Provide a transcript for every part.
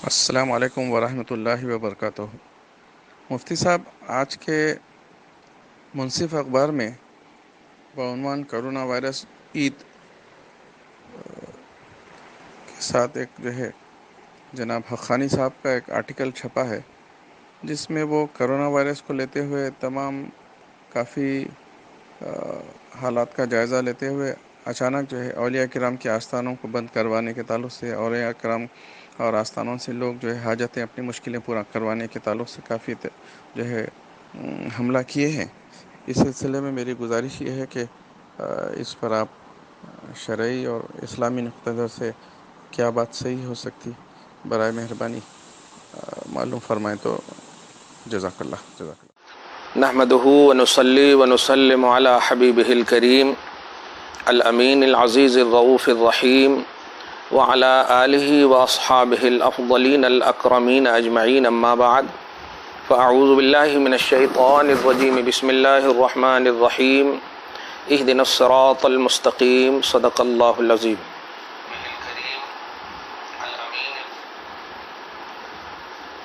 السلام علیکم ورحمۃ اللہ وبرکاتہ۔ مفتی صاحب، آج کے منصف اخبار میں بعنوان کرونا وائرس عید کے ساتھ ایک جناب حقانی صاحب کا ایک آرٹیکل چھپا ہے، جس میں وہ کرونا وائرس کو لیتے ہوئے تمام کافی حالات کا جائزہ لیتے ہوئے اچانک اولیاء کرام کے آستانوں کو بند کروانے کے تعلق سے، اولیاء کرام اور آستانوں سے لوگ حاجتیں اپنی مشکلیں پورا کروانے کے تعلق سے کافی حملہ کیے ہیں۔ اس سلسلے میں میری گزارش یہ ہے کہ اس پر آپ شرعی اور اسلامی نقطہ نظر سے کیا بات صحیح ہو سکتی، برائے مہربانی معلوم فرمائیں تو جزاک اللہ۔ نحمده ونصلي ونسلم على حبيبه الكريم الأمين العزيز الرؤوف الرحيم وعلى آله وأصحابه الأفضلين الأكرمين أجمعين، أما بعد، فأعوذ بالله من الشيطان الرجيم، بسم الله الرحمن الرحيم، اهدنا الصراط المستقيم، صدق الله العظيم۔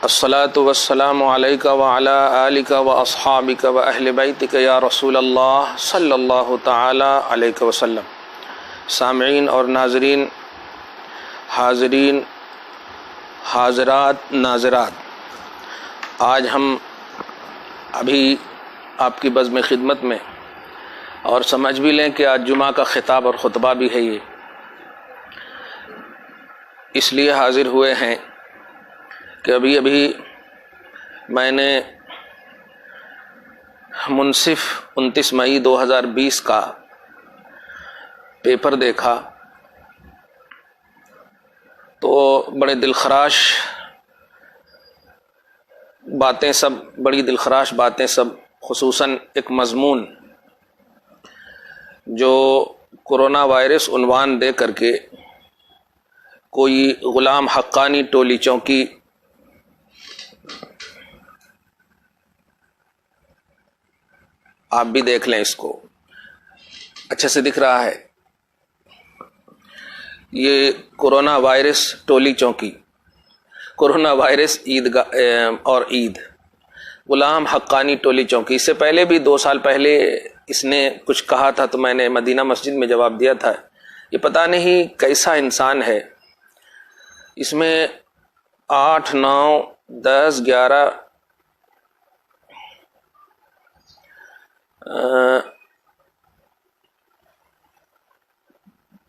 الصلاة والسلام عليك وعلى آلك وأصحابك وأهل بيتك يا رسول اللہ صلی اللہ تعالی علیہ وسلم۔ سامعین اور ناظرین، حاضرین، حاضرات، ناظرات، آج ہم ابھی آپ کی بزم خدمت میں، اور سمجھ بھی لیں کہ آج جمعہ کا خطاب اور خطبہ بھی ہے، یہ اس لیے حاضر ہوئے ہیں کہ ابھی میں نے منصف 29 مئی 2020 کا پیپر دیکھا تو بڑے دلخراش باتیں سب خصوصاً ایک مضمون جو کرونا وائرس عنوان دے کر کے کوئی غلام حقانی ٹولی چونکی آپ بھی دیکھ لیں، اس کو اچھے سے دکھ رہا ہے، یہ کرونا وائرس ٹولی چونکی، کرونا وائرس اور عید، غلام حقانی ٹولی چونکی۔ اس سے پہلے بھی 2 سال پہلے اس نے کچھ کہا تھا تو میں نے مدینہ مسجد میں جواب دیا تھا، یہ پتہ نہیں کیسا انسان ہے، اس میں 8، 9، 10، 11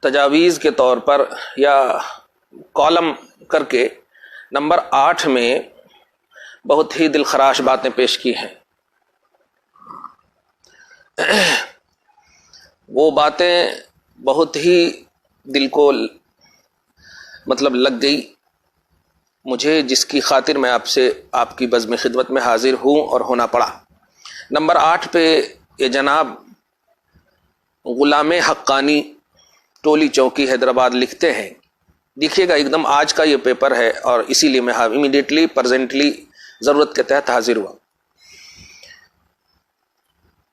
تجاویز کے طور پر یا کالم کر کے نمبر 8 میں بہت ہی دلخراش باتیں پیش کی ہیں۔ وہ باتیں بہت ہی دل کو لگ گئی مجھے، جس کی خاطر میں آپ کی بزم خدمت میں حاضر ہوں اور ہونا پڑا۔ نمبر 8 پہ یہ جناب غلام حقانی ٹولی چوکی حیدرآباد لکھتے ہیں، دیکھیے گا، ایک دم آج کا یہ پیپر ہے اور اسی لیے میں امیڈیٹلی پریزنٹلی ضرورت کے تحت حاضر ہوا۔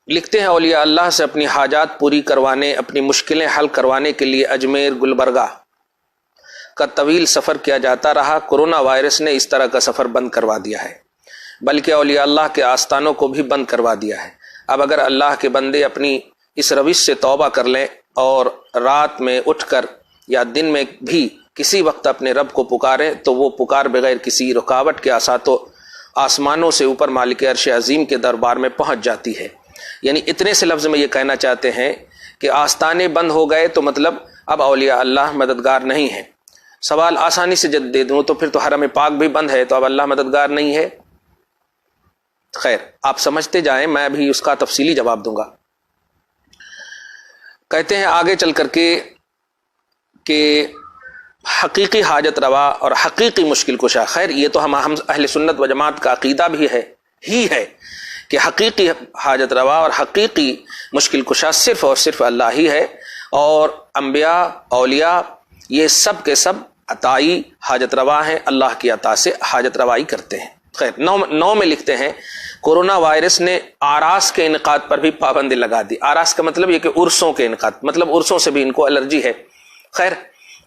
لکھتے ہیں، اولیاء اللہ سے اپنی حاجات پوری کروانے، اپنی مشکلیں حل کروانے کے لیے اجمیر گلبرگہ کا طویل سفر کیا جاتا رہا۔ کرونا وائرس نے اس طرح کا سفر بند کروا دیا ہے، بلکہ اولیاء اللہ کے آستانوں کو بھی بند کروا دیا ہے۔ اب اگر اللہ کے بندے اپنی اس روش سے توبہ کر لیں اور رات میں اٹھ کر یا دن میں بھی کسی وقت اپنے رب کو پکاریں تو وہ پکار بغیر کسی رکاوٹ کے آسمانوں سے اوپر مالک عرش عظیم کے دربار میں پہنچ جاتی ہے۔ یعنی اتنے سے لفظ میں یہ کہنا چاہتے ہیں کہ آستانے بند ہو گئے تو مطلب اب اولیاء اللہ مددگار نہیں ہے۔ سوال آسانی سے جد دے دوں تو پھر تو حرم پاک بھی بند ہے، تو اب اللہ مددگار نہیں ہے؟ خیر، آپ سمجھتے جائیں، میں بھی اس کا تفصیلی جواب دوں گا۔ کہتے ہیں آگے چل کر کے کہ حقیقی حاجت روا اور حقیقی مشکل کشا، خیر یہ تو ہم اہل سنت و جماعت کا عقیدہ بھی ہے کہ حقیقی حاجت روا اور حقیقی مشکل کشا صرف اور صرف اللہ ہی ہے، اور انبیاء، اولیاء، یہ سب کے سب عطائی حاجت روا ہیں، اللہ کی عطا سے حاجت روائی کرتے ہیں۔ خیر، 9 میں لکھتے ہیں کورونا وائرس نے آراس کے انعقاد پر بھی پابندی لگا دی۔ آراس کا مطلب یہ کہ عرسوں کے انعقاد، مطلب عرسوں سے بھی ان کو الرجی ہے۔ خیر،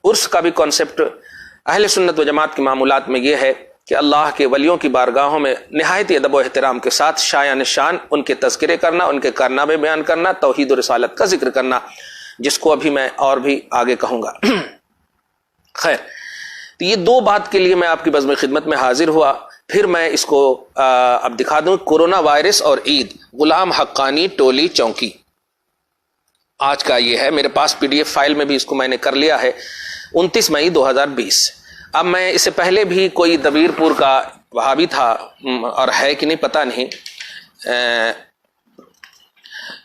عرس کا بھی کانسیپٹ اہل سنت و جماعت کے معمولات میں یہ ہے کہ اللہ کے ولیوں کی بارگاہوں میں نہایت ادب و احترام کے ساتھ شایان شان ان کے تذکرے کرنا، ان کے کارنامے بیان کرنا، توحید و رسالت کا ذکر کرنا، جس کو ابھی میں اور بھی آگے کہوں گا۔ خیر، تو یہ دو بات کے لیے میں آپ کی بزم خدمت میں حاضر ہوا۔ پھر میں اس کو اب دکھا دوں، کورونا وائرس اور عید، غلام حقانی ٹولی چونکی، آج کا یہ ہے۔ میرے پاس PDF فائل میں بھی اس کو میں نے کر لیا ہے، 29 مئی 2020۔ اب میں اس سے پہلے بھی کوئی دبیر پور کا وہابی تھا، اور ہے کہ نہیں پتہ نہیں،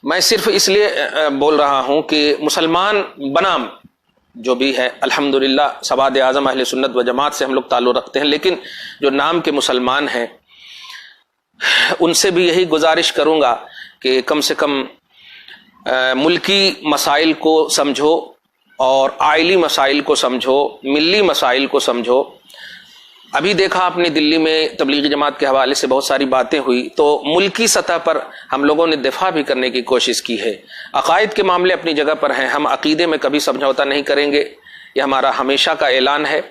میں صرف اس لیے بول رہا ہوں کہ مسلمان بنام جو بھی ہے الحمدللہ سواد اعظم اہل سنت و جماعت سے ہم لوگ تعلق رکھتے ہیں، لیکن جو نام کے مسلمان ہیں ان سے بھی یہی گزارش کروں گا کہ کم سے کم ملکی مسائل کو سمجھو اور آئلی مسائل کو سمجھو، ملی مسائل کو سمجھو۔ ابھی دیکھا آپ نے دلی میں تبلیغی جماعت کے حوالے سے بہت ساری باتیں ہوئی، تو ملکی سطح پر ہم لوگوں نے دفاع بھی کرنے کی کوشش کی ہے۔ عقائد کے معاملے اپنی جگہ پر ہیں، ہم عقیدے میں کبھی سمجھوتا نہیں کریں گے، یہ ہمارا ہمیشہ کا اعلان ہے۔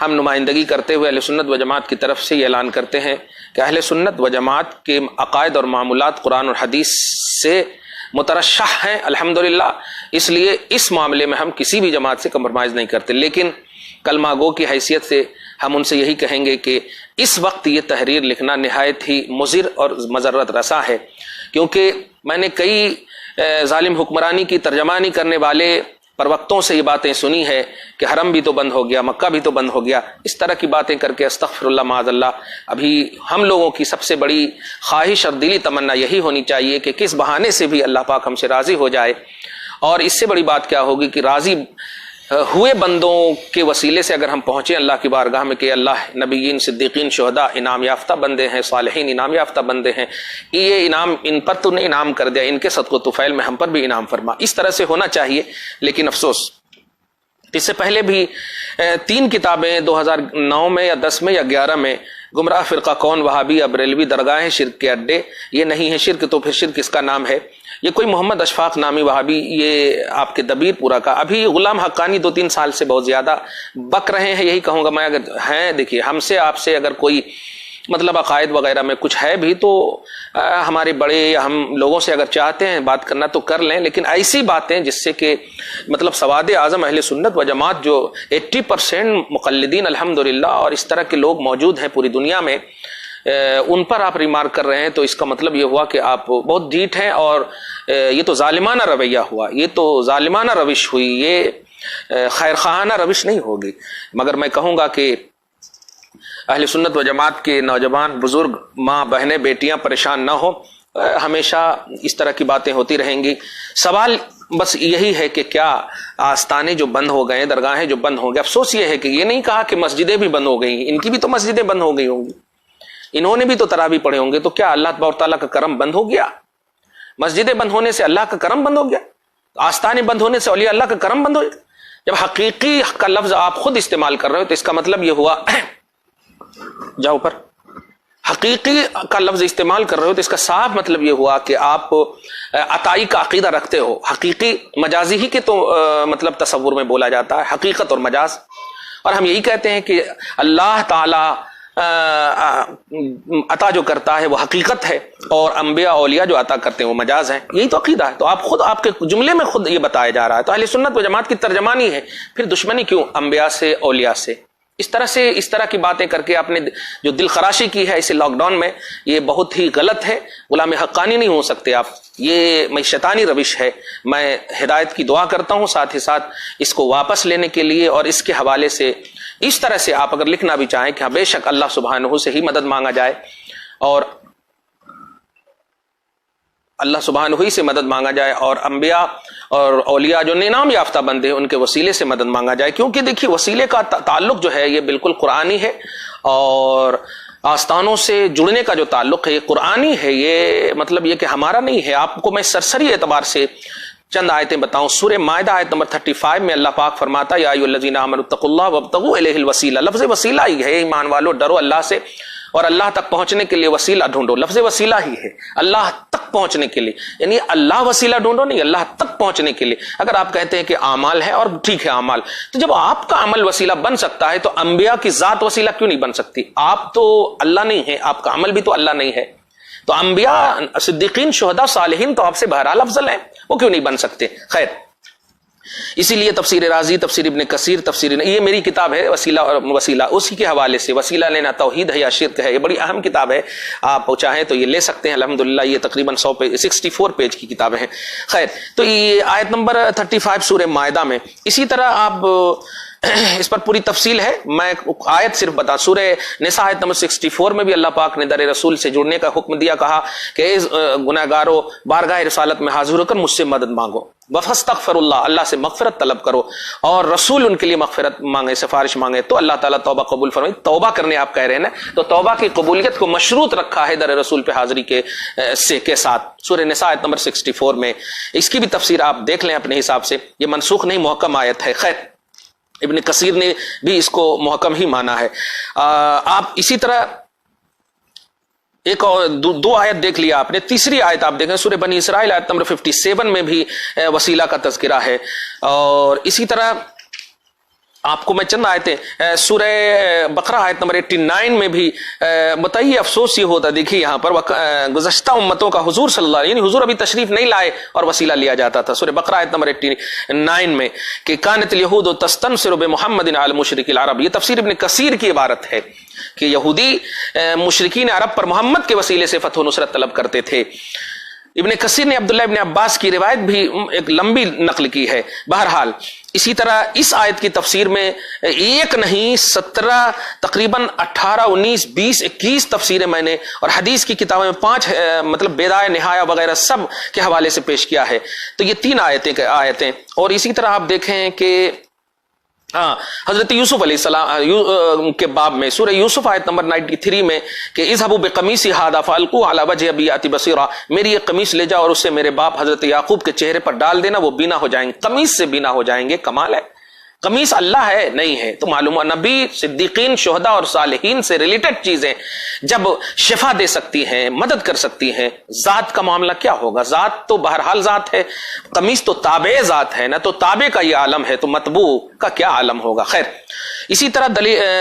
ہم نمائندگی کرتے ہوئے اہل سنت و جماعت کی طرف سے یہ اعلان کرتے ہیں کہ اہل سنت و جماعت کے عقائد اور معاملات قرآن اور حدیث سے مترشح ہیں الحمدللہ، اس لیے اس معاملے میں ہم کسی بھی جماعت سے کمپرومائز نہیں کرتے، لیکن کلمہ گو کی حیثیت سے ہم ان سے یہی کہیں گے کہ اس وقت یہ تحریر لکھنا نہایت ہی مضر اور مضرت رساں ہے، کیونکہ میں نے کئی ظالم حکمرانی کی ترجمانی کرنے والے پروقتوں سے یہ باتیں سنی ہے کہ حرم بھی تو بند ہو گیا، مکہ بھی تو بند ہو گیا، اس طرح کی باتیں کر کے استغفر اللہ معاذ اللہ۔ ابھی ہم لوگوں کی سب سے بڑی خواہش اور دلی تمنا یہی ہونی چاہیے کہ کس بہانے سے بھی اللہ پاک ہم سے راضی ہو جائے، اور اس سے بڑی بات کیا ہوگی کہ راضی ہوئے بندوں کے وسیلے سے اگر ہم پہنچے اللہ کی بارگاہ میں کہ اللہ نبیین، صدیقین، شہداء انعام یافتہ بندے ہیں، صالحین انعام یافتہ بندے ہیں، یہ انعام ان پر تو نے انعام کر دیا، ان کے صدق و طفیل میں ہم پر بھی انعام فرما، اس طرح سے ہونا چاہیے۔ لیکن افسوس اس سے پہلے بھی 3 کتابیں 2009 میں یا 10 میں یا 11 میں، گمراہ فرقہ کون، وہابی، بریلوی درگاہیں، شرک کے اڈے، یہ نہیں ہے شرک تو پھر شرک اس کا نام ہے۔ یہ کوئی محمد اشفاق نامی وہابی، یہ آپ کے دبیر پورا کا، ابھی غلام حقانی 2-3 سال سے بہت زیادہ بک رہے ہیں، یہی کہوں گا میں۔ اگر ہیں، دیکھیے ہم سے آپ سے اگر کوئی مطلب عقائد وغیرہ میں کچھ ہے بھی تو ہمارے بڑے یا ہم لوگوں سے اگر چاہتے ہیں بات کرنا تو کر لیں، لیکن ایسی باتیں جس سے کہ مطلب سواد اعظم اہل سنت و جماعت جو 80% مقلدین الحمدللہ اور اس طرح کے لوگ موجود ہیں پوری دنیا میں، ان پر آپ ریمارک کر رہے ہیں، تو اس کا مطلب یہ ہوا کہ آپ بہت ڈھیٹ ہیں، اور یہ تو ظالمانہ رویہ ہوا، یہ تو ظالمانہ روش ہوئی، یہ خیر خواہانہ روش نہیں ہوگی۔ مگر میں کہوں گا کہ اہل سنت و جماعت کے نوجوان، بزرگ، ماں، بہنیں، بیٹیاں پریشان نہ ہو، ہمیشہ اس طرح کی باتیں ہوتی رہیں گی۔ سوال بس یہی ہے کہ کیا آستانے جو بند ہو گئے، درگاہیں جو بند ہو گئے، افسوس یہ ہے کہ یہ نہیں کہا کہ مسجدیں بھی بند ہو گئی، ان کی بھی تو مسجدیں بند ہو گئی ہوں گی، انہوں نے بھی تو تراویح پڑھے ہوں گے، تو کیا اللہ تبارک تعالیٰ کا کرم بند ہو گیا؟ مسجدیں بند ہونے سے اللہ کا کرم بند ہو گیا؟ آستانے بند ہونے سے اولیاء اللہ کا کرم بند ہو گیا؟ جب حقیقی کا لفظ آپ خود استعمال کر رہے ہو تو اس کا مطلب یہ ہوا، جاؤ پر، حقیقی کا لفظ استعمال کر رہے ہو تو اس کا صاف مطلب یہ ہوا کہ آپ عطائی کا عقیدہ رکھتے ہو۔ حقیقی مجازی ہی کے تو مطلب تصور میں بولا جاتا ہے، حقیقت اور مجاز، اور ہم یہی کہتے ہیں کہ اللہ تعالی عطا جو کرتا ہے وہ حقیقت ہے، اور انبیاء اولیاء جو عطا کرتے ہیں وہ مجاز ہیں، یہی تو عقیدہ ہے۔ تو آپ خود، آپ کے جملے میں خود یہ بتایا جا رہا ہے، تو اہل سنت و جماعت کی ترجمانی ہے، پھر دشمنی کیوں انبیاء سے، اولیاء سے؟ اس طرح کی باتیں کر کے آپ نے جو دل خراشی کی ہے اسے لاک ڈاؤن میں، یہ بہت ہی غلط ہے۔ غلام حقانی نہیں ہو سکتے آپ، یہ میں شیطانی روش ہے۔ میں ہدایت کی دعا کرتا ہوں، ساتھ ہی ساتھ اس کو واپس لینے کے لیے، اور اس کے حوالے سے اس طرح سے آپ اگر لکھنا بھی چاہیں کہ بے شک اللہ سبحانہ سے ہی مدد مانگا جائے، اور اللہ سبحانہ ہی سے مدد مانگا جائے، اور انبیاء اور اولیاء جو انعام یافتہ بندے ہیں ان کے وسیلے سے مدد مانگا جائے، کیونکہ دیکھیے وسیلے کا تعلق جو ہے یہ بالکل قرآنی ہے، اور آستانوں سے جڑنے کا جو تعلق ہے یہ قرآنی ہے، یہ مطلب یہ کہ ہمارا نہیں ہے۔ آپ کو میں سرسری اعتبار سے چند آیتیں بتاؤں۔ سورہ مائدہ آیت نمبر 35 میں اللہ پاک فرماتا ہے یا ایھا الذین آمنوا اتقوا اللہ وابتغوا الیہ الوسیلہ، لفظ وسیلہ ہی ہے، ایمان والو ڈرو اللہ سے اور اللہ تک پہنچنے کے لیے وسیلہ ڈھونڈو. لفظ وسیلہ ہی ہے اللہ تک پہنچنے کے لیے, یعنی اللہ وسیلہ ڈھونڈو نہیں, اللہ تک پہنچنے کے لیے. اگر آپ کہتے ہیں کہ اعمال ہے اور ٹھیک ہے اعمال, تو جب آپ کا عمل وسیلہ بن سکتا ہے تو انبیاء کی ذات وسیلہ کیوں نہیں بن سکتی؟ آپ تو اللہ نہیں ہے, آپ کا عمل بھی تو اللہ نہیں ہے, تو انبیاء, صدیقین, شہداء, صالحین تو آپ سے بہرحال افضل ہیں, وہ کیوں نہیں بن سکتے؟ خیر, اسی لیے تفسیر رازی, تفسیر ابن کثیر, یہ میری کتاب ہے وسیلہ اور وسیلہ, اسی کے حوالے سے وسیلہ لینا توحید ہے یا شرک ہے, یہ بڑی اہم کتاب ہے, آپ چاہیں تو یہ لے سکتے ہیں الحمدللہ. یہ تقریباً 64 پیج کی کتابیں ہیں. خیر, تو یہ آیت نمبر 35 سورہ مائدہ میں اسی طرح آپ اس پر پوری تفصیل ہے, میں آیت صرف بتا. سورہ نساء آیت نمبر 64 میں بھی اللہ پاک نے در رسول سے جڑنے کا حکم دیا, کہا کہ گناہگاروں بارگاہ رسالت میں حاضر ہو کر مجھ سے مدد مانگو, وَفَاسْتَغْفِرُوا اللَّهَ, اللہ سے مغفرت طلب کرو, اور رسول ان کے لیے مغفرت مانگے, سفارش مانگے, تو اللہ تعالیٰ توبہ قبول فرمائے. توبہ کرنے آپ کہہ رہے ہیں نا, تو توبہ کی قبولیت کو مشروط رکھا ہے در رسول پہ حاضری کے ساتھ. سورہ نساء آیت نمبر 64 میں اس کی بھی تفسیر آپ دیکھ لیں اپنے حساب سے, یہ منسوخ نہیں محکم آیت ہے. خیر, ابن کثیر نے بھی اس کو محکم ہی مانا ہے. آپ اسی طرح ایک اور دو آیت دیکھ لیا آپ نے, تیسری آیت آپ دیکھیں سورہ بنی اسرائیل آیت نمبر 57 میں بھی وسیلہ کا تذکرہ ہے. اور اسی طرح آپ کو میں چند آیتیں, سورہ بقرہ آیت نمبر 89 میں بھی بتائیے, افسوس یہ ہوتا, دیکھیے یہاں پر گزشتہ امتوں کا حضور صلی اللہ علیہ وسلم, یعنی حضور ابھی تشریف نہیں لائے اور وسیلہ لیا جاتا تھا. سورہ بقرہ آیت نمبر 89 میں کہ کانت الیہود تستنصر بمحمد علی المشرک العرب, یہ تفسیر ابن کثیر کی عبارت ہے کہ یہودی مشرکین عرب پر محمد کے وسیلے سے فتح و نصرت طلب کرتے تھے. ابن کثیر نے عبداللہ ابن عباس کی روایت بھی ایک لمبی نقل کی ہے. بہرحال اسی طرح اس آیت کی تفسیر میں ایک نہیں 17 تقریباً 18 19 20 21 تفسیریں میں نے, اور حدیث کی کتابوں میں 5 مطلب بیدائے نہایہ وغیرہ سب کے حوالے سے پیش کیا ہے. تو یہ 3 آیتیں. اور اسی طرح آپ دیکھیں کہ حضرت یوسف علیہ السلام کے باب میں سورہ یوسف آیت نمبر 93 میں کہ اذهبوا بقمیصی ھذا فالقوا علی وجه ابی یأتی بصیرا, میری یہ قمیص لے جاؤ اور اسے میرے باپ حضرت یعقوب کے چہرے پر ڈال دینا, وہ بینا ہو جائیں گے, قمیص سے بینا ہو جائیں گے. کمال ہے, قمیص اللہ ہے نہیں ہے, تو معلوم ہے نبی, صدیقین, شہداء اور صالحین سے ریلیٹڈ چیزیں جب شفا دے سکتی ہیں, مدد کر سکتی ہیں, ذات کا معاملہ کیا ہوگا؟ ذات تو بہرحال ذات ہے, قمیص تو تابع ذات ہے نا, تو تابع کا یہ عالم ہے, تو مطبوع کا کیا عالم ہوگا؟ خیر, اسی طرح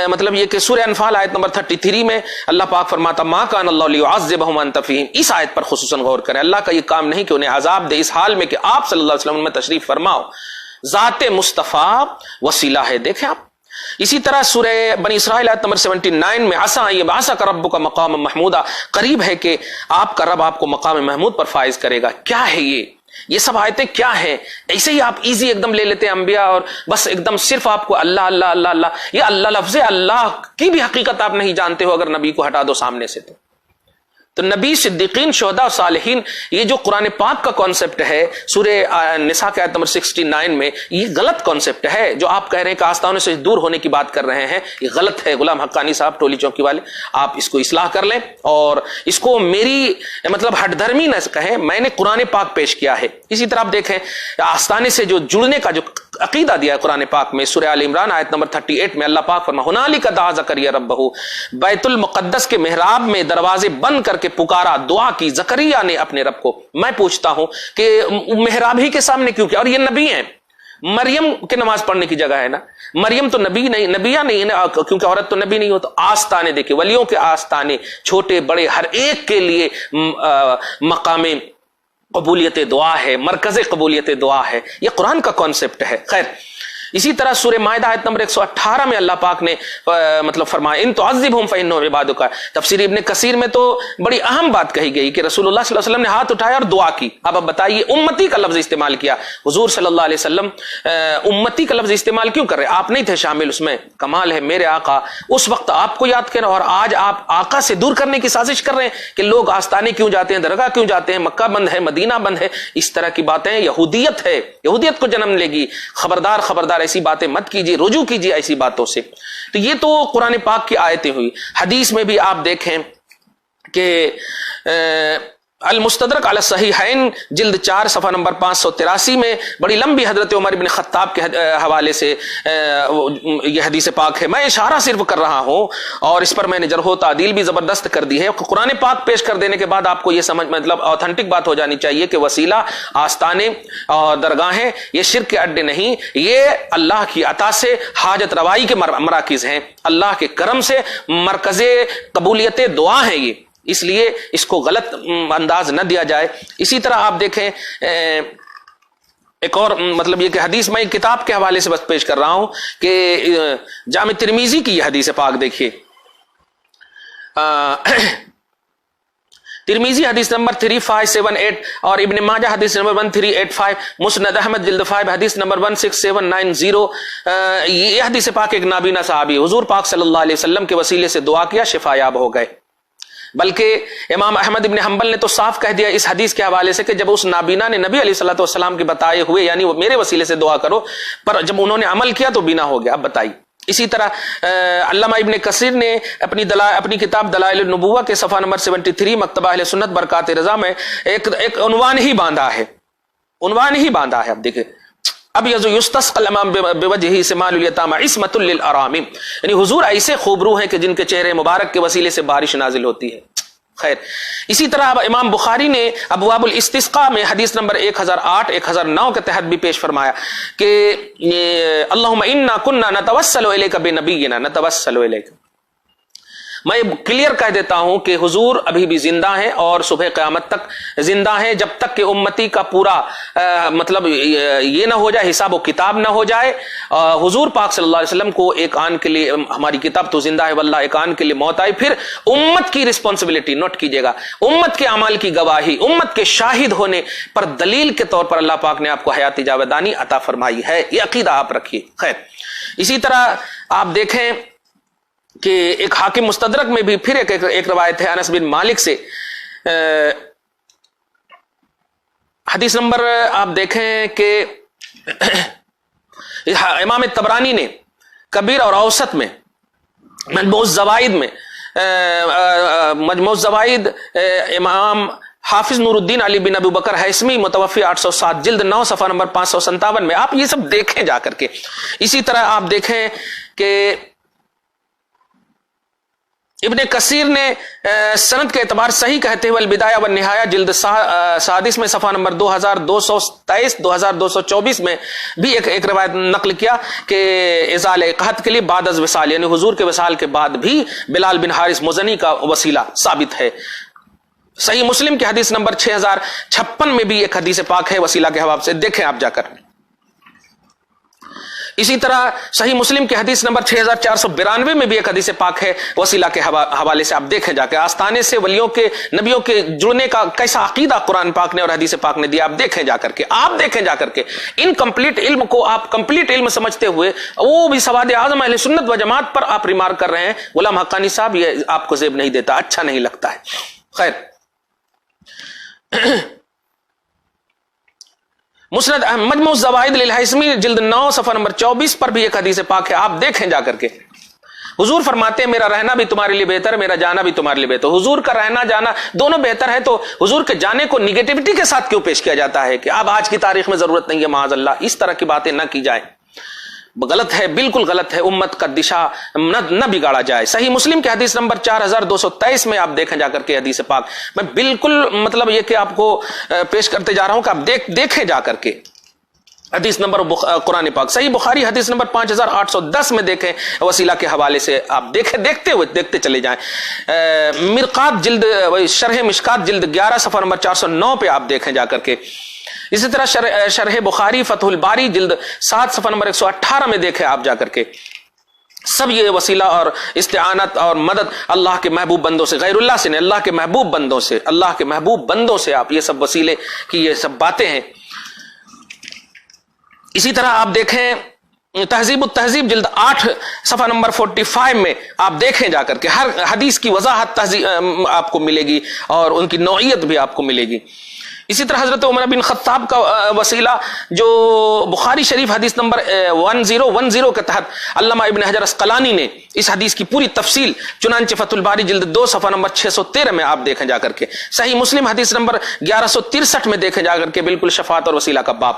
مطلب یہ کہ سورہ انفال آیت نمبر 33 میں اللہ پاک فرماتا ما کان اللہ لیعذبہم وانت فیہم, اس آیت پر خصوصاً غور کریں. اللہ کا یہ کام نہیں کہ انہیں عذاب دے اس حال میں کہ آپ صلی اللہ علیہ وسلم میں تشریف فرماؤ, ذات مصطفیٰ وسیلہ ہے. دیکھیں آپ اسی طرح سورہ بنی اسرائیل آیت نمبر 79 میں عسیٰ یبعثک ربک مقام محمودا, قریب ہے کہ آپ کا رب آپ کو مقام محمود پر فائز کرے گا. کیا ہے یہ سب آیتیں کیا ہیں؟ ایسے ہی آپ ایزی ایک دم لے لیتے ہیں انبیاء, اور بس ایک دم صرف آپ کو اللہ اللہ اللہ اللہ, یہ اللہ لفظ اللہ کی بھی حقیقت آپ نہیں جانتے ہو اگر نبی کو ہٹا دو سامنے سے. تو نبی, صدیقین, شہداء اور صالحین, یہ جو قرآن پاک کا کانسیپٹ ہے سورہ نساء کے آیت نمبر 69 میں, یہ غلط کانسیپٹ ہے. جو آپ کہہ رہے ہیں کہ آستانوں سے دور ہونے کی بات کر رہے ہیں, یہ غلط ہے. غلام حقانی صاحب ٹولی چوکی والے, آپ اس کو اصلاح کر لیں, اور اس کو میری مطلب ہٹ دھرمی نہ کہیں, میں نے قرآن پاک پیش کیا ہے. اسی طرح آپ دیکھیں آستانے سے جو جڑنے کا جو عقیدہ دیا ہے قرآن پاک میں, سورہ آل عمران آیت نمبر 38 میں اللہ پاک فرما ہنالک دعا زکریا ربہ, بیت المقدس کے محراب میں دروازے بند کر کے پکارا, دعا کی زکریا نے اپنے رب کو. میں پوچھتا ہوں کہ محراب ہی کے سامنے کیوں کیا؟ اور یہ نبی ہیں, مریم کے نماز پڑھنے کی جگہ ہے نا, مریم تو نبی نہیں, نبیہ نہیں ہے نا, کیونکہ عورت تو نبی نہیں ہو. تو آستانے دیکھیں, ولیوں کے آستانے, چھوٹے بڑے ہر ایک کے لیے مقام قبولیت دعا ہے, مرکز قبولیت دعا ہے. یہ قرآن کا کانسیپٹ ہے. خیر, اسی طرح سورہ مائدہ آیت نمبر 118 میں اللہ پاک نے مطلب فرمایا ان تعذبہم فانہم عبادک. تفسیر ابن کثیر میں تو بڑی اہم بات کہی گئی کہ رسول اللہ صلی اللہ علیہ وسلم نے ہاتھ اٹھایا اور دعا کی. اب بتائیے, امتی کا لفظ استعمال کیا. حضور صلی اللہ علیہ وسلم امتی کا لفظ استعمال کیوں کر رہے؟ آپ نہیں تھے شامل اس میں. کمال ہے, میرے آقا اس وقت آپ کو یاد کریں, اور آج آپ آقا سے دور کرنے کی سازش کر رہے ہیں کہ لوگ آستانے کیوں جاتے ہیں, درگاہ کیوں جاتے ہیں, مکہ بند ہے, مدینہ بند ہے. اس طرح کی باتیں یہودیت ہے, یہودیت کو جنم لے گی. خبردار خبردار, ایسی باتیں مت کیجیے, رجوع کیجیے ایسی باتوں سے. تو یہ تو قرآن پاک کی آیتیں ہوئی. حدیث میں بھی آپ دیکھیں کہ المستدرک علی الصحیحین جلد 4 صفحہ نمبر 583 میں بڑی لمبی حضرت عمر بن خطاب کے حوالے سے یہ حدیث پاک ہے. میں اشارہ صرف کر رہا ہوں اور اس پر میں نے جرح و تعدیل بھی زبردست کر دی ہے. قرآن پاک پیش کر دینے کے بعد آپ کو یہ سمجھ مطلب اوتھینٹک بات ہو جانی چاہیے کہ وسیلہ، آستانے اور درگاہیں یہ شرک کے اڈے نہیں، یہ اللہ کی عطا سے حاجت روائی کے مراکز ہیں، اللہ کے کرم سے مرکز قبولیت دعا ہیں یہ، اس لیے اس کو غلط انداز نہ دیا جائے. اسی طرح آپ دیکھیں ایک اور مطلب یہ کہ حدیث میں کتاب کے حوالے سے بس پیش کر رہا ہوں کہ جامع ترمذی کی یہ حدیث پاک دیکھیے، ترمذی حدیث نمبر 3578 اور ابن ماجہ حدیث نمبر 1385، مسند احمد جلد 5 حدیث نمبر 16790. یہ حدیث پاک ایک نابینا صحابی حضور پاک صلی اللہ علیہ وسلم کے وسیلے سے دعا کیا، شفا یاب ہو گئے. بلکہ امام احمد ابن حنبل نے تو صاف کہہ دیا اس حدیث کے حوالے سے کہ جب اس نابینا نے نبی علیہ الصلوۃ والسلام کے بتائے ہوئے یعنی وہ میرے وسیلے سے دعا کرو، پر جب انہوں نے عمل کیا تو بینا ہو گیا. اب بتائیے. اسی طرح علامہ ابن کثیر نے اپنی کتاب دلائل النبوہ کے صفحہ نمبر 73 مکتبہ اہل سنت برکات رضا میں ایک عنوان ہی باندھا ہے. اب دیکھیں، اب یستسقى الامام بوجهه سمال الیتامى عصمۃ للارام، یعنی حضور ایسے خوبرو ہیں کہ جن کے چہرے مبارک کے وسیلے سے بارش نازل ہوتی ہے. خیر، اسی طرح امام بخاری نے ابواب الاستسقاء میں حدیث نمبر 1008 1009 کے تحت بھی پیش فرمایا کہ اللہم انا کنا نتوسل الیک بنبینا نتوسل الیک. میں کلیئر کہہ دیتا ہوں کہ حضور ابھی بھی زندہ ہیں اور صبح قیامت تک زندہ ہیں، جب تک کہ امتی کا پورا مطلب یہ نہ ہو جائے، حساب و کتاب نہ ہو جائے. حضور پاک صلی اللہ علیہ وسلم کو ایک آن کے لیے، ہماری کتاب تو زندہ ہے واللہ، ایک آن کے لیے موت آئی، پھر امت کی رسپانسبلٹی نوٹ کیجئے گا، امت کے اعمال کی گواہی، امت کے شاہد ہونے پر دلیل کے طور پر اللہ پاک نے آپ کو حیات جاودانی عطا فرمائی ہے. یہ عقیدہ آپ رکھیے. خیر، اسی طرح آپ دیکھیں کہ ایک حاکم مستدرک میں بھی پھر ایک روایت ہے انس بن مالک سے. حدیث نمبر آپ دیکھیں کہ امام طبرانی نے کبیر اور اوسط میں مجموع الزوائد امام حافظ نور الدین علی بن ابو بکر ہیثمی متوفی 807 جلد 9 صفحہ نمبر 557 میں آپ یہ سب دیکھیں جا کر کے. اسی طرح آپ دیکھیں کہ ابن کثیر نے سند کے اعتبار صحیح کہتے ہوئے البدایہ والنہایہ جلد 36 میں صفحہ نمبر 2223 2224 میں بھی ایک روایت نقل کیا کہ ازالہ قحط کے لیے بعد از وصال، یعنی حضور کے وصال کے بعد بھی بلال بن حارث مزنی کا وسیلہ ثابت ہے. صحیح مسلم کی حدیث نمبر 6056 میں بھی ایک حدیث پاک ہے وسیلہ کے حوالے سے، دیکھیں آپ جا کر. اسی طرح صحیح مسلم کی حدیث نمبر 6492 میں بھی ایک حدیث پاک ہے وسیلہ کے حوالے سے، آپ دیکھیں جا کے. آستانے سے ولیوں کے نبیوں کے جڑنے کا کیسا عقیدہ قرآن پاک نے اور حدیث پاک نے دیا، آپ دیکھیں جا کر کے. آپ دیکھیں جا کر کے ان کمپلیٹ علم کو آپ کمپلیٹ علم سمجھتے ہوئے وہ بھی سواد اعظم اہل سنت و جماعت پر آپ ریمارک کر رہے ہیں. غلام حقانی صاحب یہ آپ کو زیب نہیں دیتا، اچھا نہیں لگتا ہے. خیر، مسند مجموع الزوائد للہیثمی جلد 9 صفحہ نمبر 24 پر بھی ایک حدیث پاک ہے، آپ دیکھیں جا کر کے. حضور فرماتے ہیں میرا رہنا بھی تمہارے لیے بہتر ہے، میرا جانا بھی تمہارے لیے بہتر. حضور کا رہنا جانا دونوں بہتر ہے، تو حضور کے جانے کو نگیٹیوٹی کے ساتھ کیوں پیش کیا جاتا ہے کہ اب آج کی تاریخ میں ضرورت نہیں ہے؟ معاذ اللہ، اس طرح کی باتیں نہ کی جائیں، غلط ہے، بالکل غلط ہے. امت کا دشا نہ بگاڑا جائے. صحیح مسلم کے حدیث نمبر 4223 میں آپ دیکھیں جا کر کے حدیث پاک. میں بالکل مطلب یہ کہ آپ کو پیش کرتے جا رہا ہوں کہ آپ دیکھیں جا کر کے حدیث نمبر قرآن پاک. صحیح بخاری حدیث نمبر 5810 میں دیکھیں وسیلہ کے حوالے سے، آپ دیکھتے چلے جائیں. مرقات جلد شرح مشکات جلد 11 صفحہ نمبر 409 پہ آپ دیکھیں جا کر کے. اسی طرح شرح بخاری فتح الباری جلد 7 صفحہ نمبر 118 میں دیکھیں آپ جا کر کے. سب یہ وسیلہ اور استعانت اور مدد اللہ کے محبوب بندوں سے، غیر اللہ سے نہیں، اللہ کے محبوب بندوں سے آپ یہ سب وسیلے کی یہ سب باتیں ہیں. اسی طرح آپ دیکھیں تہذیب التہذیب جلد 8 صفحہ نمبر 45 میں آپ دیکھیں جا کر کے ہر حدیث کی وضاحت آپ کو ملے گی اور ان کی نوعیت بھی آپ کو ملے گی. اسی طرح حضرت عمر بن خطاب کا وسیلہ جو بخاری شریف حدیث نمبر 1010 کے تحت علامہ ابن حجر اسقلانی نے اس حدیث کی پوری تفصیل چنانچہ فتح الباری جلد 2 صفحہ نمبر 613 میں آپ دیکھیں جا کر کے، صحیح مسلم حدیث نمبر 1163 میں دیکھیں جا کر کے بالکل شفاعت اور وسیلہ کا باب۔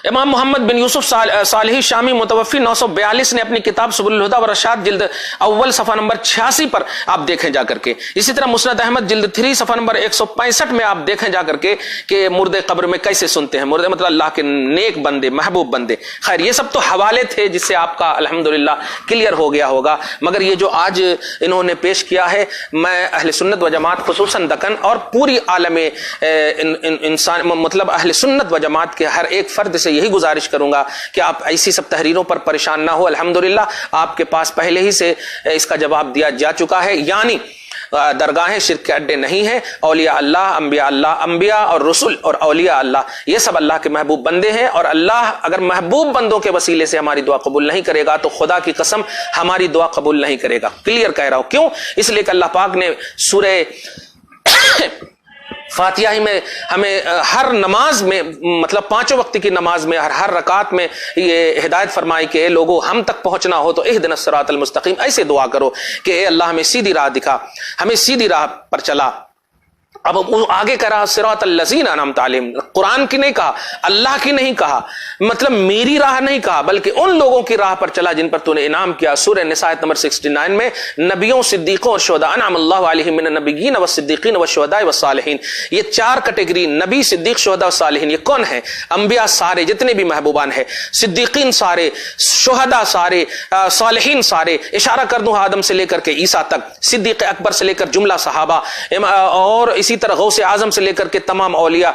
امام محمد بن یوسف صالحی شامی متوفی 942 نے اپنی کتاب سبل الہدی والرشاد جلد اول صفحہ نمبر 86 پر آپ دیکھیں جا کر کے، اسی طرح مسند احمد جلد 3 صفحہ نمبر 165 میں آپ دیکھیں جا کر کے کہ مردے قبر میں کیسے سنتے ہیں، مردے مطلب اللہ کے نیک بندے، محبوب بندے۔ خیر یہ سب تو حوالے تھے جس سے آپ کا الحمدللہ کلیئر ہو گیا ہوگا، مگر یہ جو آج انہوں نے پیش کیا ہے، میں اہل سنت و جماعت خصوصاً دکن اور پوری عالم انسان مطلب اہل سنت و جماعت کے ہر ایک فرد سے یہی گزارش کروں گا کہ آپ ایسی سب تحریروں پر پریشان نہ ہو۔ الحمدللہ آپ کے پاس پہلے ہی سے اس کا جواب دیا جا چکا ہے، یعنی درگاہیں شرک کے اڈے نہیں ہیں، اولیاء اللہ، انبیاء اور رسول اور اولیاء اللہ یہ سب اللہ کے محبوب بندے ہیں، اور اللہ اگر محبوب بندوں کے وسیلے سے ہماری دعا قبول نہیں کرے گا تو خدا کی قسم ہماری دعا قبول نہیں کرے گا۔ کلیئر کہہ رہا ہوں، کیوں؟ اس لیے کہ اللہ پاک نے سورہ فاتحہ ہی میں ہمیں ہر نماز میں مطلب 5 وقت کی نماز میں ہر رکعت میں یہ ہدایت فرمائی کہ اے لوگوں ہم تک پہنچنا ہو تو اہدنا الصراط المستقیم، ایسے دعا کرو کہ اے اللہ ہمیں سیدھی راہ دکھا، ہمیں سیدھی راہ پر چلا۔ اب آگے کہہ رہا صراط الذین انعمت علیہم، قرآن کی نہیں کہا، اللہ کی نہیں کہا، مطلب میری راہ نہیں کہا، بلکہ ان لوگوں کی راہ پر چلا جن پر تو نے انعام کیا۔ سورہ نساء نمبر 69 میں نبیوں، صدیقوں اور شہداء، انعم اللہ علیہم من النبیین والصدیقین والشہداء والصالحین، یہ 4 کیٹیگری نبی، صدیق، شہداء اور صالحین یہ کون ہیں؟ انبیاء سارے جتنے بھی محبوبان ہیں، صدیقین سارے، شہداء سارے، صالحین سارے، اشارہ کر دوں آدم سے لے کر کے عیسیٰ تک، صدیق اکبر سے لے کر جملہ صحابہ، اور اسی طرح غوث اعظم سے لے کر کے تمام اولیاء،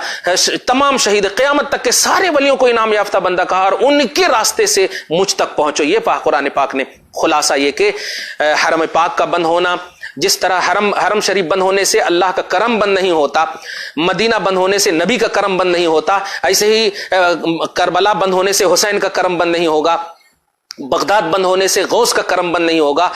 تمام شہید، قیامت تک کے سارے ولیوں کو انعام یافتہ بندہ کہا، اور ان کے راستے سے مجھ تک پہنچو۔ یہ قرآن پاک نے خلاصہ یہ کہ حرم پاک کا بند ہونا، جس طرح حرم شریف بند ہونے سے اللہ کا کرم بند نہیں ہوتا، مدینہ بند ہونے سے نبی کا کرم بند نہیں ہوتا، ایسے ہی کربلا بند ہونے سے حسین کا کرم بند نہیں ہوگا، بغداد بند ہونے سے غوث کا کرم بند نہیں ہوگا۔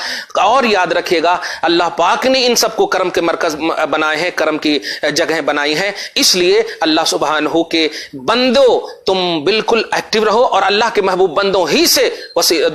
اور یاد رکھیے گا اللہ پاک نے ان سب کو کرم کے مرکز بنائے ہیں، کرم کی جگہیں بنائی ہیں، اس لیے اللہ سبحانہ کے بندوں تم بالکل ایکٹیو رہو اور اللہ کے محبوب بندوں ہی سے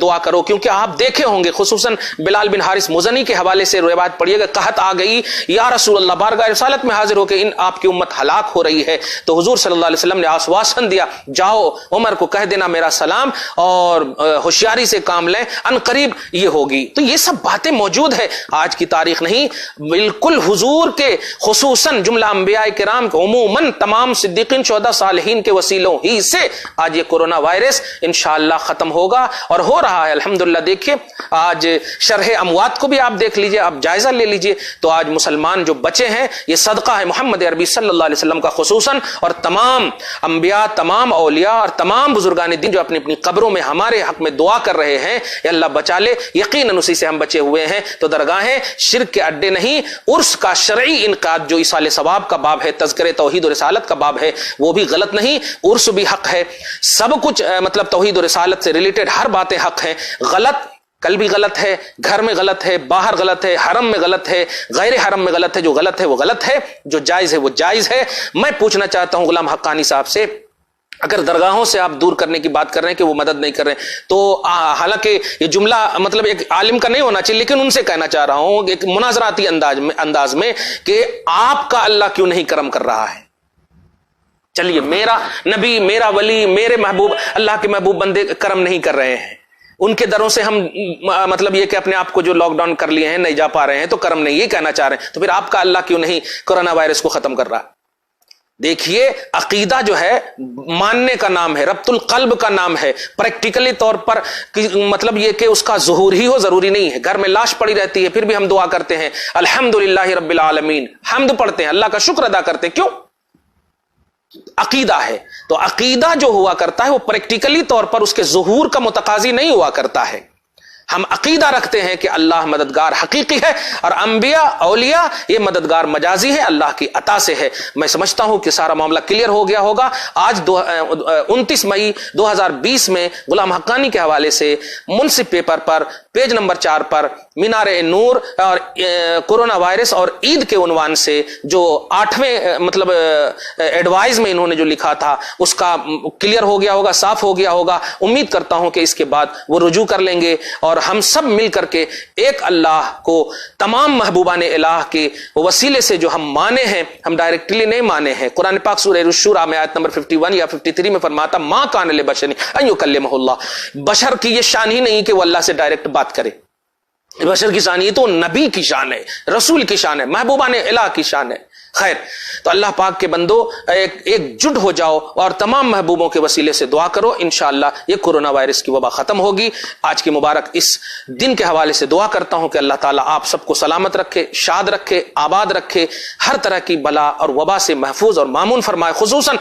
دعا کرو، کیونکہ آپ دیکھے ہوں گے خصوصاً بلال بن حارث مزنی کے حوالے سے روایت پڑھیے گا، قحط آ گئی یا رسول اللہ، بارگاہ رسالت میں حاضر ہو کے ان آپ کی امت ہلاک ہو رہی ہے، تو حضور صلی اللہ علیہ وسلم نے آشواسن دیا، جاؤ عمر کو کہہ دینا میرا سلام اور ہوشیاری سے کام لیں، ان قریب یہ ہوگی۔ تو یہ سب باتیں موجود ہے، آج کی تاریخ نہیں، بالکل حضور کے خصوصاً جملہ انبیاء کرام کے عموماً تمام صدیقین، شہداء، صالحین کے وسیلوں ہی سے آج یہ کورونا وائرس انشاءاللہ ختم ہوگا اور ہو رہا ہے الحمدللہ۔ دیکھیے آج شرح اموات کو بھی آپ دیکھ لیجئے، آپ جائزہ لے لیجئے، تو آج مسلمان جو بچے ہیں یہ صدقہ ہے محمد عربی صلی اللہ علیہ وسلم کا خصوصاً، اور تمام انبیاء، تمام اولیاء اور تمام بزرگان دین جو اپنی اپنی قبروں میں ہمارے حق میں دعا کر رہے ہیں، یا اللہ بچا لے، یقیناً اسی سے ہم بچے ہوئے ہیں۔ تو درگاہیں شرک کے اڈے نہیں، عرس کا شرعی انعقاد جو ایصال ثواب کا باب ہے، تذکرہ توحید و رسالت کا باب ہے، وہ بھی غلط نہیں، عرس بھی حق ہے، سب کچھ مطلب توحید و رسالت سے ریلیٹڈ ہر باتیں حق ہیں۔ غلط کل بھی غلط ہے، گھر میں غلط ہے، باہر غلط ہے، حرم میں غلط ہے، غیر حرم میں غلط ہے، جو غلط ہے وہ غلط ہے، جو جائز ہے وہ جائز ہے۔ میں پوچھنا چاہتا ہوں غلام حقانی صاحب سے، اگر درگاہوں سے آپ دور کرنے کی بات کر رہے ہیں کہ وہ مدد نہیں کر رہے ہیں، تو حالانکہ یہ جملہ مطلب ایک عالم کا نہیں ہونا چاہیے، لیکن ان سے کہنا چاہ رہا ہوں ایک مناظراتی انداز میں کہ آپ کا اللہ کیوں نہیں کرم کر رہا ہے؟ چلیے میرا نبی، میرا ولی، میرے محبوب، اللہ کے محبوب بندے کرم نہیں کر رہے ہیں، ان کے دروں سے ہم مطلب یہ کہ اپنے آپ کو جو لاک ڈاؤن کر لیے ہیں نہیں جا پا رہے ہیں تو کرم نہیں، یہ کہنا چاہ رہے ہیں، تو پھر آپ کا اللہ کیوں نہیں کورونا وائرس کو ختم کر رہا؟ دیکھیے عقیدہ جو ہے ماننے کا نام ہے، ربط القلب کا نام ہے، پریکٹیکلی طور پر مطلب یہ کہ اس کا ظہور ہی ہو ضروری نہیں ہے۔ گھر میں لاش پڑی رہتی ہے پھر بھی ہم دعا کرتے ہیں الحمدللہ رب العالمین، حمد پڑھتے ہیں، اللہ کا شکر ادا کرتے ہیں، کیوں؟ عقیدہ ہے۔ تو عقیدہ جو ہوا کرتا ہے وہ پریکٹیکلی طور پر اس کے ظہور کا متقاضی نہیں ہوا کرتا ہے۔ ہم عقیدہ رکھتے ہیں کہ اللہ مددگار حقیقی ہے اور انبیاء اولیاء یہ مددگار مجازی ہے، اللہ کی عطا سے ہے۔ میں سمجھتا ہوں کہ سارا معاملہ کلیئر ہو گیا ہوگا۔ آج 29 مئی 2020 میں غلام حقانی کے حوالے سے منصف پیپر پر پیج نمبر 4 پر مینار نور اور کورونا وائرس اور عید کے عنوان سے جو 8ویں مطلب ایڈوائز میں انہوں نے جو لکھا تھا اس کا کلیئر ہو گیا ہوگا، صاف ہو گیا ہوگا۔ امید کرتا ہوں کہ اس کے بعد وہ رجوع کر لیں گے اور ہم سب مل کر کے ایک اللہ کو تمام محبوبان الہ کے وسیلے سے جو ہم مانے ہیں، ہم ڈائریکٹلی نہیں مانے ہیں۔ قرآن پاک سورہ الشورى میں آیت نمبر 51 یا 53 میں فرماتا ما کان لبشر ان یکلمہ اللہ، بشر کی یہ شان ہی نہیں کہ وہ اللہ سے ڈائریکٹ بات کرے۔ بشر کی شان یہ تو نبی کی شان ہے، رسول کی شان ہے، محبوبان الہ کی شان ہے۔ خیر، تو اللہ پاک کے بندو ایک جٹ ہو جاؤ اور تمام محبوبوں کے وسیلے سے دعا کرو، انشاءاللہ یہ کورونا وائرس کی وبا ختم ہوگی۔ آج کی مبارک اس دن کے حوالے سے دعا کرتا ہوں کہ اللہ تعالیٰ آپ سب کو سلامت رکھے، شاد رکھے، آباد رکھے، ہر طرح کی بلا اور وبا سے محفوظ اور مامون فرمائے، خصوصاً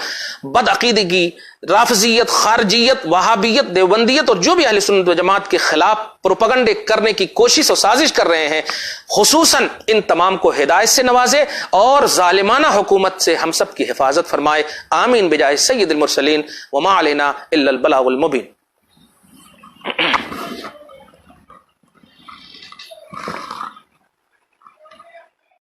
بدعقیدگی، رافضیت، خارجیت، وہابیت، دیوبندیت اور جو بھی اہل سنت و جماعت کے خلاف پروپیگنڈے کرنے کی کوشش اور سازش کر رہے ہیں، خصوصاً ان تمام کو ہدایت سے نوازے اور ظالمانہ حکومت سے ہم سب کی حفاظت فرمائے۔ آمین بجائے سید المرسلین وما علینا الا البلاغ المبین۔